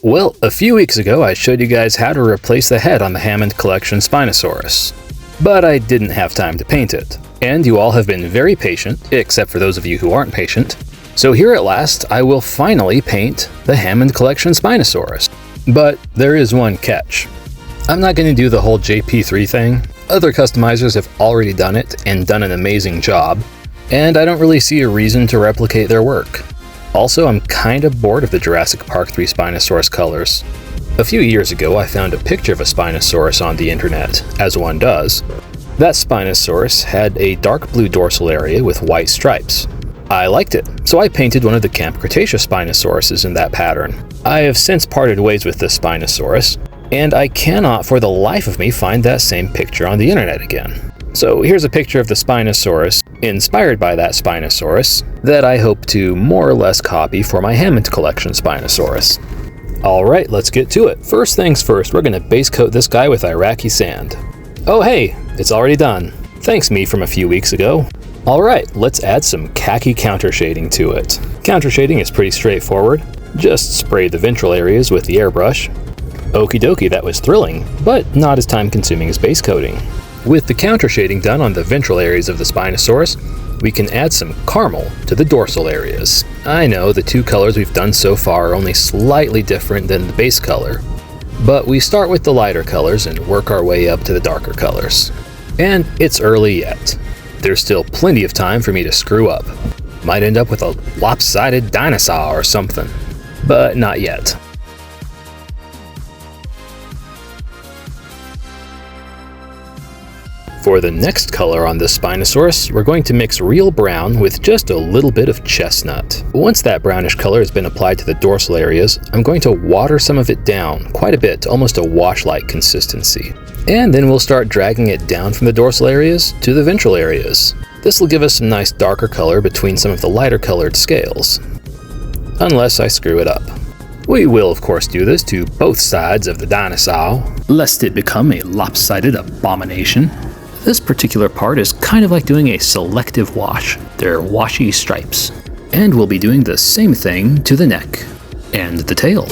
Well, a few weeks ago I showed you guys how to replace the head on the Hammond collection Spinosaurus, but I didn't have time to paint it. And you all have been very patient, except for those of you who aren't patient. So here at last, I will finally paint the Hammond collection Spinosaurus. But there is one catch. I'm not going to do the whole JP3 thing. Other customizers have already done it and done an amazing job, and I don't really see a reason to replicate their work. Also, I'm kind of bored of the Jurassic Park 3 Spinosaurus colors. A few years ago, I found a picture of a Spinosaurus on the internet, as one does. That Spinosaurus had a dark blue dorsal area with white stripes. I liked it, so I painted one of the Camp Cretaceous Spinosauruses in that pattern. I have since parted ways with this Spinosaurus, and I cannot for the life of me find that same picture on the internet again. So here's a picture of the Spinosaurus, inspired by that Spinosaurus, that I hope to more or less copy for my Hammond collection Spinosaurus. Alright, let's get to it. First things first, we're going to base coat this guy with Iraqi sand. Oh hey, it's already done. Thanks me from a few weeks ago. Alright, let's add some khaki counter shading to it. Counter shading is pretty straightforward. Just spray the ventral areas with the airbrush. Okie dokie, that was thrilling, but not as time consuming as base coating. With the counter shading done on the ventral areas of the Spinosaurus, we can add some caramel to the dorsal areas. I know the two colors we've done so far are only slightly different than the base color, but we start with the lighter colors and work our way up to the darker colors. And it's early yet. There's still plenty of time for me to screw up. Might end up with a lopsided dinosaur or something, but not yet. For the next color on this Spinosaurus, we're going to mix real brown with just a little bit of chestnut. Once that brownish color has been applied to the dorsal areas, I'm going to water some of it down quite a bit to almost a wash-like consistency. And then we'll start dragging it down from the dorsal areas to the ventral areas. This will give us some nice darker color between some of the lighter colored scales. Unless I screw it up. We will of course do this to both sides of the dinosaur, lest it become a lopsided abomination. This particular part is kind of like doing a selective wash. They're washy stripes. And we'll be doing the same thing to the neck and the tail.